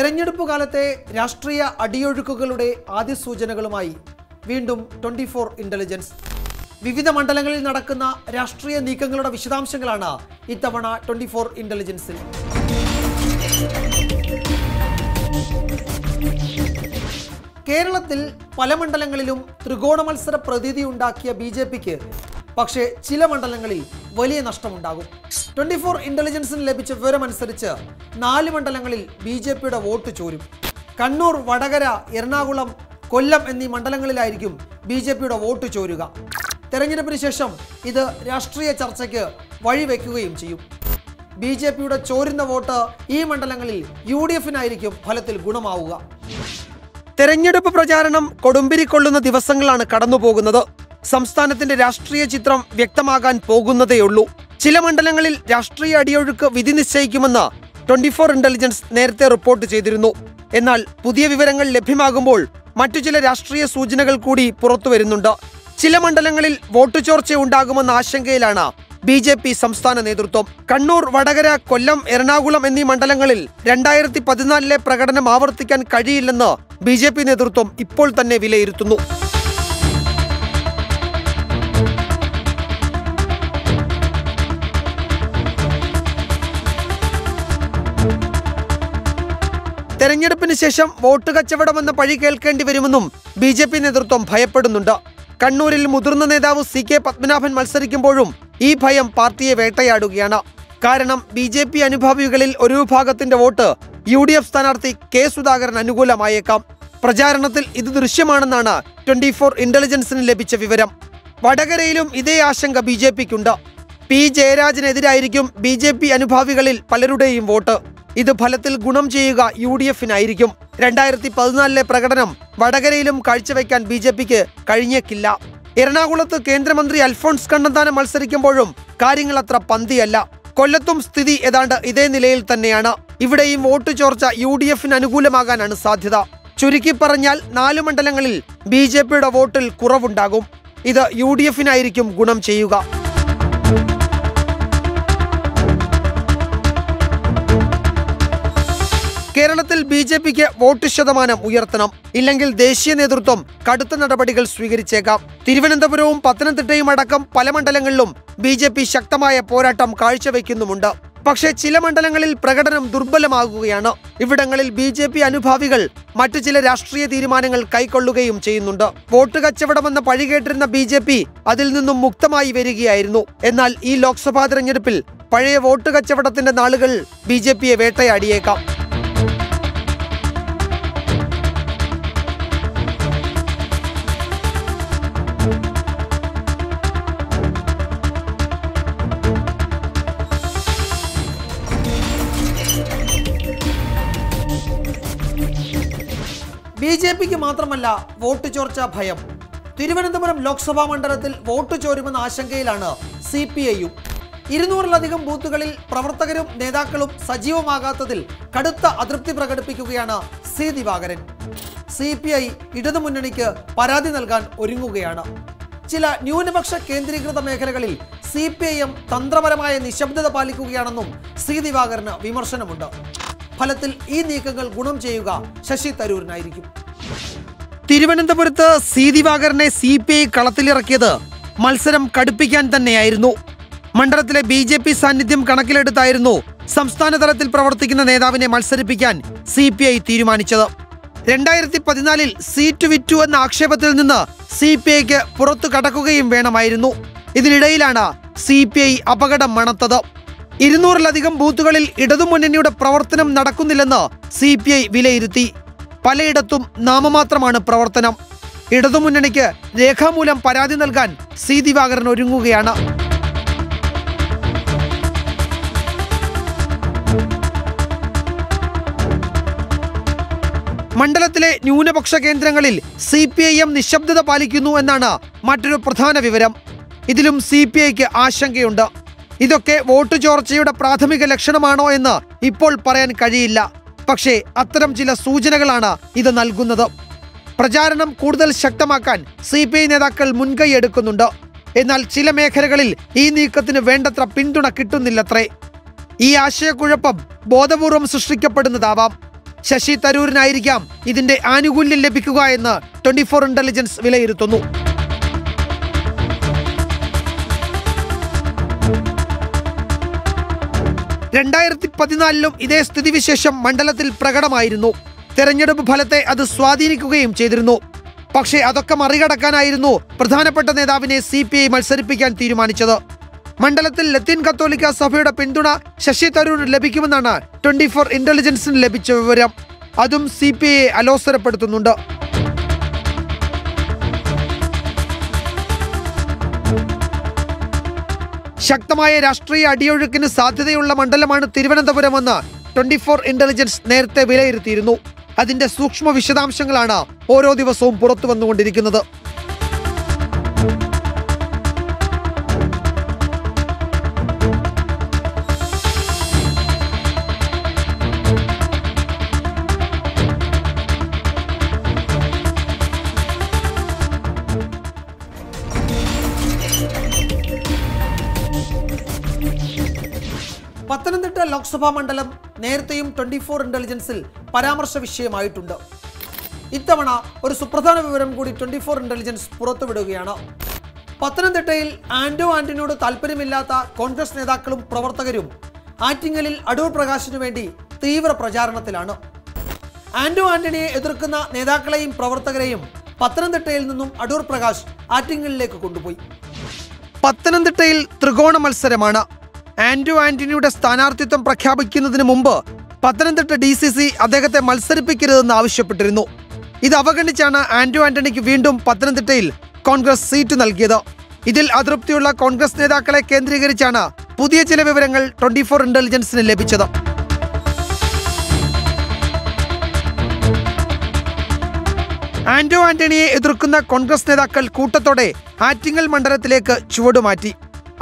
തെരഞ്ഞെടുപ്പ് കാലത്തെ രാഷ്ട്രീയ അടിയൊഴുക്കുകളുടെ ആദ്യ സൂചനകളുമായി വീണ്ടും 24 ഇന്റലിജൻസ്. വിവിധ മണ്ഡലങ്ങളിൽ നടക്കുന്ന രാഷ്ട്രീയ നീക്കങ്ങളുടെ വിശദാംശങ്ങളാണ് ഇത്തവണ 24 ഇന്റലിജൻസിൽ. കേരളത്തിൽ പല മണ്ഡലങ്ങളിലും ത്രികോണ മത്സര പ്രതീതി ഉണ്ടാക്കിയ ബിജെപിക്ക് പക്ഷേ ചില മണ്ഡലങ്ങളിൽ വലിയ നഷ്ടമുണ്ടാകും. 24 ഇന്റലിജൻസിന് ലഭിച്ച വിവരമനുസരിച്ച് 4 മണ്ഡലങ്ങളിൽ ബിജെപിയുടെ വോട്ട് ചോരും. കണ്ണൂർ, വടകര, എറണാകുളം, കൊല്ലം എന്നീ മണ്ഡലങ്ങളിലായിരിക്കും ബിജെപിയുടെ വോട്ട് ചോരുക. തെരഞ്ഞെടുപ്പിന് ശേഷം ഇത് രാഷ്ട്രീയ ചർച്ചയ്ക്ക് വഴിവെക്കുകയും ചെയ്യും. ബിജെപിയുടെ ചോരുന്ന വോട്ട് ഈ മണ്ഡലങ്ങളിൽ UDFനായിരിക്കും ഫലത്തിൽ ഗുണമാവുക. തെരഞ്ഞെടുപ്പ് പ്രചാരണം കൊടുമ്പിരിക്കൊള്ളുന്ന ദിവസങ്ങളാണ് കടന്നുപോകുന്നത്. സംസ്ഥാനത്തിന്റെ രാഷ്ട്രീയ ചിത്രം വ്യക്തമാകാൻ പോകുന്നതേയുള്ളൂ. ചില മണ്ഡലങ്ങളിൽ രാഷ്ട്രീയ അടിയൊഴുക്ക് വിധി നിശ്ചയിക്കുമെന്ന് 24 ഇന്റലിജൻസ് നേരത്തെ റിപ്പോർട്ട് ചെയ്തിരുന്നു. എന്നാൽ പുതിയ വിവരങ്ങൾ ലഭ്യമാകുമ്പോൾ മറ്റു ചില രാഷ്ട്രീയ സൂചനകൾ കൂടി പുറത്തു വരുന്നുണ്ട്. ചില മണ്ഡലങ്ങളിൽ വോട്ട് ചോർച്ച ഉണ്ടാകുമെന്ന ആശങ്കയിലാണ് BJP സംസ്ഥാന നേതൃത്വം. കണ്ണൂർ, വടകര, കൊല്ലം, എറണാകുളം എന്നീ മണ്ഡലങ്ങളിൽ 2014 പ്രകടനം ആവർത്തിക്കാൻ കഴിയില്ലെന്ന് BJP നേതൃത്വം ഇപ്പോൾ തന്നെ വിലയിരുത്തുന്നു. തെരഞ്ഞെടുപ്പിന് ശേഷം വോട്ട് കച്ചവടമെന്ന പഴി കേൾക്കേണ്ടി വരുമെന്നും BJP നേതൃത്വം ഭയപ്പെടുന്നുണ്ട്. കണ്ണൂരിൽ മുതിർന്ന നേതാവ് CK പത്മനാഭൻ മത്സരിക്കുമ്പോഴും ഈ ഭയം പാർട്ടിയെ വേട്ടയാടുകയാണ്. കാരണം BJP അനുഭാവികളിൽ ഒരു വിഭാഗത്തിന്റെ വോട്ട് UDF സ്ഥാനാർത്ഥി K സുധാകരൻ അനുകൂലമായേക്കാം. പ്രചാരണത്തിൽ ഇത് ദൃശ്യമാണെന്നാണ് 24 ഇന്റലിജൻസിന് ലഭിച്ച വിവരം. വടകരയിലും ഇതേ ആശങ്ക BJPക്കുണ്ട്. P ജയരാജനെതിരായിരിക്കും BJP അനുഭാവികളിൽ പലരുടെയും വോട്ട്. ഇത് ഫലത്തിൽ ഗുണം ചെയ്യുക UDFനായിരിക്കും. 2014 പ്രകടനം വടകരയിലും കാഴ്ചവെക്കാൻ BJPക്ക് കഴിഞ്ഞേക്കില്ല. എറണാകുളത്ത് കേന്ദ്രമന്ത്രി അൽഫോൺസ് കണ്ണന്താനം മത്സരിക്കുമ്പോഴും കാര്യങ്ങൾ അത്ര പന്തിയല്ല. കൊല്ലത്തും സ്ഥിതി ഏതാണ്ട് ഇതേ നിലയിൽ തന്നെയാണ്. ഇവിടെയും വോട്ട് ചോർച്ച UDFന് അനുകൂലമാകാനാണ് സാധ്യത. ചുരുക്കി പറഞ്ഞാൽ 4 മണ്ഡലങ്ങളിൽ BJPയുടെ വോട്ടിൽ കുറവുണ്ടാകും. ഇത് UDFനായിരിക്കും ഗുണം ചെയ്യുക. കേരളത്തിൽ BJPക്ക് വോട്ട് ശതമാനം ഉയർത്തണം. ഇല്ലെങ്കിൽ ദേശീയ നേതൃത്വം കടുത്ത നടപടികൾ സ്വീകരിച്ചേക്കാം. തിരുവനന്തപുരവും പത്തനംതിട്ടയും അടക്കം പല മണ്ഡലങ്ങളിലും BJP ശക്തമായ പോരാട്ടം കാഴ്ചവെക്കുന്നുമുണ്ട്. പക്ഷേ ചില മണ്ഡലങ്ങളിൽ പ്രകടനം ദുർബലമാകുകയാണ്. ഇവിടങ്ങളിൽ BJP അനുഭാവികൾ മറ്റു ചില രാഷ്ട്രീയ തീരുമാനങ്ങൾ കൈക്കൊള്ളുകയും ചെയ്യുന്നുണ്ട്. വോട്ട് കച്ചവടമെന്ന പഴി കേട്ടിരുന്ന BJP അതിൽ നിന്നും മുക്തമായി വരികയായിരുന്നു. എന്നാൽ ഈ ലോക്സഭാ തെരഞ്ഞെടുപ്പിൽ പഴയ വോട്ട് കച്ചവടത്തിന്റെ നാളുകൾ BJPയെ വേട്ടയാടിയേക്കാം. BJPക്ക് മാത്രമല്ല വോട്ട് ചോർച്ച ഭയം. തിരുവനന്തപുരം ലോക്സഭാ മണ്ഡലത്തിൽ വോട്ട് ചോരുമെന്ന ആശങ്കയിലാണ് CPIയും. 200-ലധികം ബൂത്തുകളിൽ പ്രവർത്തകരും നേതാക്കളും സജീവമാകാത്തതിൽ കടുത്ത അതൃപ്തി പ്രകടിപ്പിക്കുകയാണ് C. ദിവാകരൻ. CPI ഇടതുമുന്നണിക്ക് പരാതി നൽകാൻ ഒരുങ്ങുകയാണ്. ചില ന്യൂനപക്ഷ കേന്ദ്രീകൃത മേഖലകളിൽ CPIM തന്ത്രപരമായ നിശബ്ദത പാലിക്കുകയാണെന്നും C. ദിവാകരന് വിമർശനമുണ്ട്. ഫലത്തിൽ ഈ നീക്കങ്ങൾ ഗുണം ചെയ്യുക ശശി തരൂരിനായിരിക്കും. തിരുവനന്തപുരത്ത് C. ദിവാകരനെ CPI കളത്തിലിറക്കിയത് മത്സരം കടുപ്പിക്കാൻ തന്നെയായിരുന്നു. മണ്ഡലത്തിലെ BJP സാന്നിധ്യം കണക്കിലെടുത്തായിരുന്നു സംസ്ഥാന തലത്തിൽ പ്രവർത്തിക്കുന്ന നേതാവിനെ മത്സരിപ്പിക്കാൻ CPI തീരുമാനിച്ചത്. 2014 സീറ്റ് വിറ്റു എന്ന ആക്ഷേപത്തിൽ നിന്ന് CPIക്ക് പുറത്തു കടക്കുകയും വേണമായിരുന്നു. ഇതിനിടയിലാണ് CPI അപകടം മണത്തത്. 200-ലധികം ബൂത്തുകളിൽ ഇടതുമുന്നണിയുടെ പ്രവർത്തനം നടക്കുന്നില്ലെന്ന് CPI വിലയിരുത്തി. പലയിടത്തും നാമമാത്രമാണ് പ്രവർത്തനം. ഇടതുമുന്നണിക്ക് രേഖാമൂലം പരാതി നൽകാൻ C. ദിവാകരൻ ഒരുങ്ങുകയാണ്. മണ്ഡലത്തിലെ ന്യൂനപക്ഷ കേന്ദ്രങ്ങളിൽ CPIM നിശബ്ദത പാലിക്കുന്നു എന്നാണ് മറ്റൊരു പ്രധാന വിവരം. ഇതിലും CPIക്ക് ആശങ്കയുണ്ട്. ഇതൊക്കെ വോട്ട് ചോർച്ചയുടെ പ്രാഥമിക ലക്ഷണമാണോ എന്ന് ഇപ്പോൾ പറയാൻ കഴിയില്ല. പക്ഷേ അത്തരം ചില സൂചനകളാണ് ഇത് നൽകുന്നത്. പ്രചാരണം കൂടുതൽ ശക്തമാക്കാൻ CPI നേതാക്കൾ മുൻകൈ എടുക്കുന്നുണ്ട്. എന്നാൽ ചില മേഖലകളിൽ ഈ നീക്കത്തിന് വേണ്ടത്ര പിന്തുണ കിട്ടുന്നില്ലത്രേ. ഈ ആശയക്കുഴപ്പം ബോധപൂർവം സൃഷ്ടിക്കപ്പെടുന്നതാവാം. ശശി തരൂരിനായിരിക്കാം ഇതിന്റെ ആനുകൂല്യം ലഭിക്കുക എന്ന് 24 ഇന്റലിജൻസ് വിലയിരുത്തുന്നു. ലും ഇതേ സ്ഥിതിവിശേഷം മണ്ഡലത്തിൽ പ്രകടമായിരുന്നു. തെരഞ്ഞെടുപ്പ് ഫലത്തെ അത് സ്വാധീനിക്കുകയും ചെയ്തിരുന്നു. പക്ഷേ അതൊക്കെ മറികടക്കാനായിരുന്നു പ്രധാനപ്പെട്ട നേതാവിനെ CPI മത്സരിപ്പിക്കാൻ തീരുമാനിച്ചത്. മണ്ഡലത്തിൽ ലത്തീൻ കത്തോലിക്ക സഭയുടെ പിന്തുണ ശശി തരൂരിന് ലഭിക്കുമെന്നാണ് 24 ഇന്റലിജൻസിന് ലഭിച്ച വിവരം. അതും CPIയെ അലോസരപ്പെടുത്തുന്നുണ്ട്. ശക്തമായ രാഷ്ട്രീയ അടിയൊഴുക്കിന് സാധ്യതയുള്ള മണ്ഡലമാണ് തിരുവനന്തപുരമെന്ന് 24 ഇന്റലിജൻസ് നേരത്തെ വിലയിരുത്തിയിരുന്നു. അതിന്റെ സൂക്ഷ്മ വിശദാംശങ്ങളാണ് ഓരോ ദിവസവും പുറത്തു വന്നുകൊണ്ടിരിക്കുന്നത്. പത്തനംതിട്ട ലോക്സഭാ മണ്ഡലം നേരത്തെയും 24 ഇന്റലിജൻസിൽ പരാമർശ വിഷയമായിട്ടുണ്ട്. ഇത്തവണ ഒരു സുപ്രധാന വിവരം കൂടി 24 ഇന്റലിജൻസ് പുറത്തുവിടുകയാണ്. പത്തനംതിട്ടയിൽ ആന്റണിയോട് താല്പര്യമില്ലാത്ത കോൺഗ്രസ് നേതാക്കളും പ്രവർത്തകരും ആറ്റിങ്ങലിൽ അടൂർ പ്രകാശിനു വേണ്ടി തീവ്ര പ്രചാരണത്തിലാണ്. ആന്റണിയെ എതിർക്കുന്ന നേതാക്കളെയും പ്രവർത്തകരെയും പത്തനംതിട്ടയിൽ നിന്നും അടൂർ പ്രകാശ് ആറ്റിങ്ങലിലേക്ക് കൊണ്ടുപോയി. പത്തനംതിട്ടയിൽ ത്രികോണ മത്സരമാണ്. ആന്റണിയുടെ സ്ഥാനാർത്ഥിത്വം പ്രഖ്യാപിക്കുന്നതിന് മുമ്പ് പത്തനംതിട്ട DCC അദ്ദേഹത്തെ മത്സരിപ്പിക്കരുതെന്ന് ആവശ്യപ്പെട്ടിരുന്നു. ഇത് അവഗണിച്ചാണ് ആന്റണിക്ക് വീണ്ടും പത്തനംതിട്ടയിൽ കോൺഗ്രസ് സീറ്റ് നൽകിയത്. ഇതിൽ അതൃപ്തിയുള്ള കോൺഗ്രസ് നേതാക്കളെ കേന്ദ്രീകരിച്ചാണ് പുതിയ ചില വിവരങ്ങൾ 24 ഇന്റലിജൻസിന് ലഭിച്ചത്. ആന്റണിയെ എതിർക്കുന്ന കോൺഗ്രസ് നേതാക്കൾ കൂട്ടത്തോടെ ആറ്റിങ്ങൽ മണ്ഡലത്തിലേക്ക് ചുവടുമാറ്റി.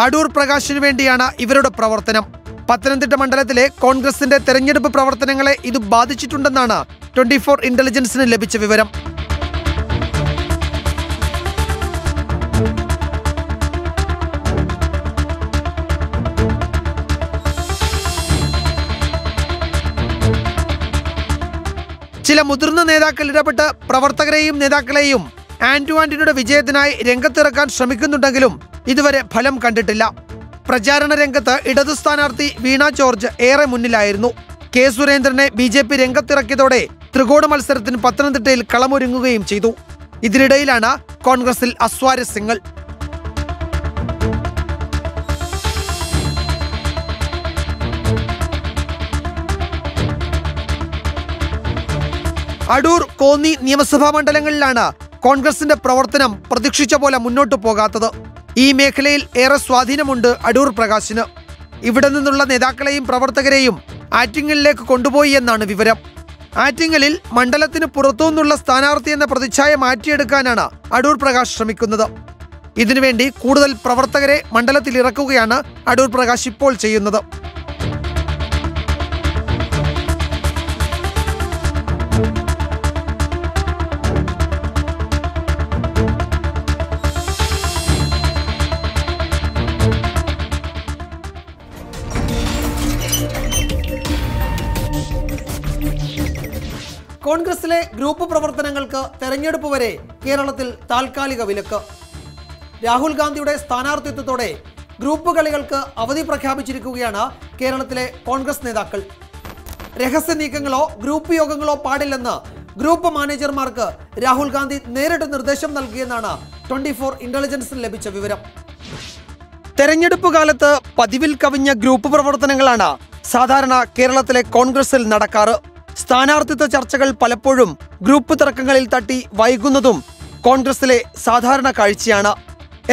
അടൂർ പ്രകാശിനു വേണ്ടിയാണ് ഇവരുടെ പ്രവർത്തനം. പത്തനംതിട്ട മണ്ഡലത്തിലെ കോൺഗ്രസിന്റെ തെരഞ്ഞെടുപ്പ് പ്രവർത്തനങ്ങളെ ഇത് ബാധിച്ചിട്ടുണ്ടെന്നാണ് 24 ഇന്റലിജൻസിന് ലഭിച്ച വിവരം. ചില മുതിർന്ന നേതാക്കൾ ഇടപെട്ട് പ്രവർത്തകരെയും നേതാക്കളെയും ആന്റണിയുടെ വിജയത്തിനായി രംഗത്തിറക്കാൻ ശ്രമിക്കുന്നുണ്ടെങ്കിലും ഇതുവരെ ഫലം കണ്ടിട്ടില്ല. പ്രചാരണ രംഗത്ത് ഇടതു സ്ഥാനാർത്ഥി വീണ ജോർജ് ഏറെ മുന്നിലായിരുന്നു. കെ സുരേന്ദ്രനെ BJP രംഗത്തിറക്കിയതോടെ ത്രികോണ മത്സരത്തിന് പത്തനംതിട്ടയിൽ കളമൊരുങ്ങുകയും ചെയ്തു. ഇതിനിടയിലാണ് കോൺഗ്രസിൽ അസ്വാരസ്യങ്ങൾ. അടൂർ, കോന്നി നിയമസഭാ മണ്ഡലങ്ങളിലാണ് കോൺഗ്രസിന്റെ പ്രവർത്തനം പ്രതീക്ഷിച്ച പോലെ മുന്നോട്ടു പോകാത്തത്. ഈ മേഖലയിൽ ഏറെ സ്വാധീനമുണ്ട് അടൂർ പ്രകാശിന്. ഇവിടെ നിന്നുള്ള നേതാക്കളെയും പ്രവർത്തകരെയും ആറ്റിങ്ങലിലേക്ക് കൊണ്ടുപോയി എന്നാണ് വിവരം. ആറ്റിങ്ങലിൽ മണ്ഡലത്തിന് പുറത്തുനിന്നുള്ള സ്ഥാനാർത്ഥി എന്ന പ്രതിച്ഛായ മാറ്റിയെടുക്കാനാണ് അടൂർ പ്രകാശ് ശ്രമിക്കുന്നത്. ഇതിനുവേണ്ടി കൂടുതൽ പ്രവർത്തകരെ മണ്ഡലത്തിൽ ഇറക്കുകയാണ് അടൂർ പ്രകാശ് ഇപ്പോൾ ചെയ്യുന്നത്. കോൺഗ്രസിലെ ഗ്രൂപ്പ് പ്രവർത്തനങ്ങൾക്ക് തെരഞ്ഞെടുപ്പ് വരെ കേരളത്തിൽ താൽക്കാലിക വിലക്ക്. രാഹുൽ ഗാന്ധിയുടെ സ്ഥാനാർത്ഥിത്വത്തോടെ ഗ്രൂപ്പ് കളികൾക്ക് അവധി പ്രഖ്യാപിച്ചിരിക്കുകയാണ് കേരളത്തിലെ കോൺഗ്രസ് നേതാക്കൾ. രഹസ്യ നീക്കങ്ങളോ ഗ്രൂപ്പ് യോഗങ്ങളോ പാടില്ലെന്ന് ഗ്രൂപ്പ് മാനേജർമാർക്ക് രാഹുൽ ഗാന്ധി നേരിട്ട് നിർദ്ദേശം നൽകിയെന്നാണ് 24 ഇന്റലിജൻസിന് ലഭിച്ച വിവരം. തെരഞ്ഞെടുപ്പ് കാലത്ത് പതിവിൽ കവിഞ്ഞ ഗ്രൂപ്പ് പ്രവർത്തനങ്ങളാണ് സാധാരണ കേരളത്തിലെ കോൺഗ്രസിൽ നടക്കാറ്. സ്ഥാനാർത്ഥിത്വ ചർച്ചകൾ പലപ്പോഴും ഗ്രൂപ്പ് തർക്കങ്ങളിൽ തട്ടി വൈകുന്നതും കോൺഗ്രസിലെ സാധാരണ കാഴ്ചയാണ്.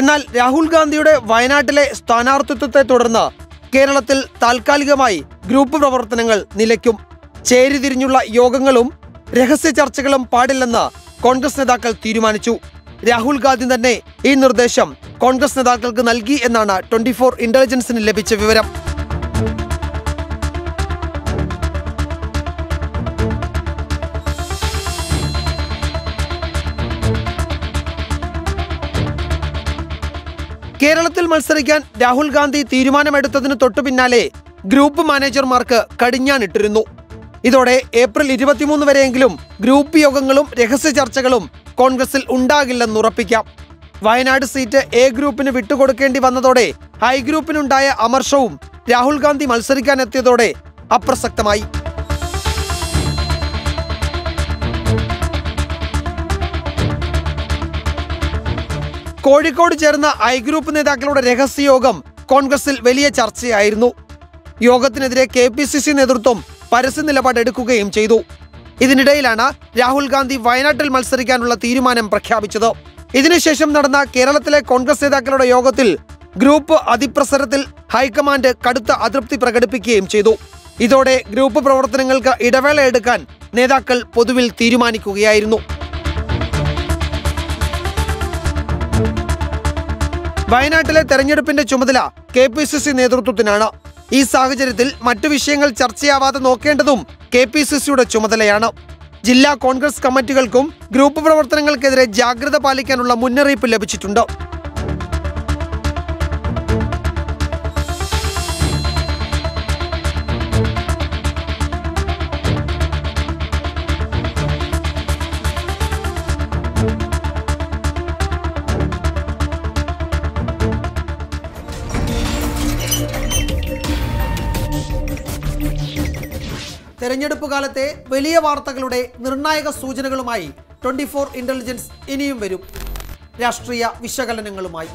എന്നാൽ രാഹുൽ ഗാന്ധിയുടെ വയനാട്ടിലെ സ്ഥാനാർത്ഥിത്വത്തെ തുടർന്ന് കേരളത്തിൽ താൽക്കാലികമായി ഗ്രൂപ്പ് പ്രവർത്തനങ്ങൾ നിലയ്ക്കും. ചേരിതിരിഞ്ഞുള്ള യോഗങ്ങളും രഹസ്യ ചർച്ചകളും പാടില്ലെന്ന് കോൺഗ്രസ് നേതാക്കൾ തീരുമാനിച്ചു. രാഹുൽ ഗാന്ധി തന്നെ ഈ നിർദ്ദേശം കോൺഗ്രസ് നേതാക്കൾക്ക് നൽകി എന്നാണ് 24 ഇന്റലിജൻസിന് ലഭിച്ച വിവരം. കേരളത്തിൽ മത്സരിക്കാൻ രാഹുൽ ഗാന്ധി തീരുമാനമെടുത്തതിന് തൊട്ടു പിന്നാലെ ഗ്രൂപ്പ് മാനേജർമാർക്ക് കടിഞ്ഞാണിട്ടിരുന്നു. ഇതോടെ ഏപ്രിൽ 23 വരെയെങ്കിലും ഗ്രൂപ്പ് യോഗങ്ങളും രഹസ്യ ചർച്ചകളും കോൺഗ്രസിൽ ഉണ്ടാകില്ലെന്ന് ഉറപ്പിക്കാം. വയനാട് സീറ്റ് എ ഗ്രൂപ്പിന് വിട്ടുകൊടുക്കേണ്ടി വന്നതോടെ ഐ ഗ്രൂപ്പിനുണ്ടായ അമർഷവും രാഹുൽ ഗാന്ധി മത്സരിക്കാനെത്തിയതോടെ അപ്രസക്തമായി. കോഴിക്കോട് ചേർന്ന ഐ ഗ്രൂപ്പ് നേതാക്കളുടെ രഹസ്യയോഗം കോൺഗ്രസിൽ വലിയ ചർച്ചയായിരുന്നു. യോഗത്തിനെതിരെ KPCC നേതൃത്വം പരസ്യ നിലപാടെടുക്കുകയും ചെയ്തു. ഇതിനിടയിലാണ് രാഹുൽ ഗാന്ധി വയനാട്ടിൽ മത്സരിക്കാനുള്ള തീരുമാനം പ്രഖ്യാപിച്ചത്. ഇതിനുശേഷം നടന്ന കേരളത്തിലെ കോൺഗ്രസ് നേതാക്കളുടെ യോഗത്തിൽ ഗ്രൂപ്പ് അതിപ്രസരത്തിൽ ഹൈക്കമാൻഡ് കടുത്ത അതൃപ്തി പ്രകടിപ്പിക്കുകയും ചെയ്തു. ഇതോടെ ഗ്രൂപ്പ് പ്രവർത്തനങ്ങൾക്ക് ഇടവേള എടുക്കാൻ നേതാക്കൾ പൊതുവിൽ തീരുമാനിക്കുകയായിരുന്നു. വയനാട്ടിലെ തെരഞ്ഞെടുപ്പിന്റെ ചുമതല KPCC നേതൃത്വത്തിനാണ്. ഈ സാഹചര്യത്തിൽ മറ്റു വിഷയങ്ങൾ ചർച്ചയാവാതെ നോക്കേണ്ടതും KPCCയുടെ ചുമതലയാണ്. ജില്ലാ കോൺഗ്രസ് കമ്മിറ്റികൾക്കും ഗ്രൂപ്പ് പ്രവർത്തനങ്ങൾക്കെതിരെ ജാഗ്രത പാലിക്കാനുള്ള മുന്നറിയിപ്പ് ലഭിച്ചിട്ടുണ്ട്. തെരഞ്ഞെടുപ്പ് കാലത്തെ വലിയ വാർത്തകളുടെ നിർണായക സൂചനകളുമായി 24 ഇന്റലിജൻസ് ഇനിയും വരും. രാഷ്ട്രീയ വിശകലനങ്ങളുമായി.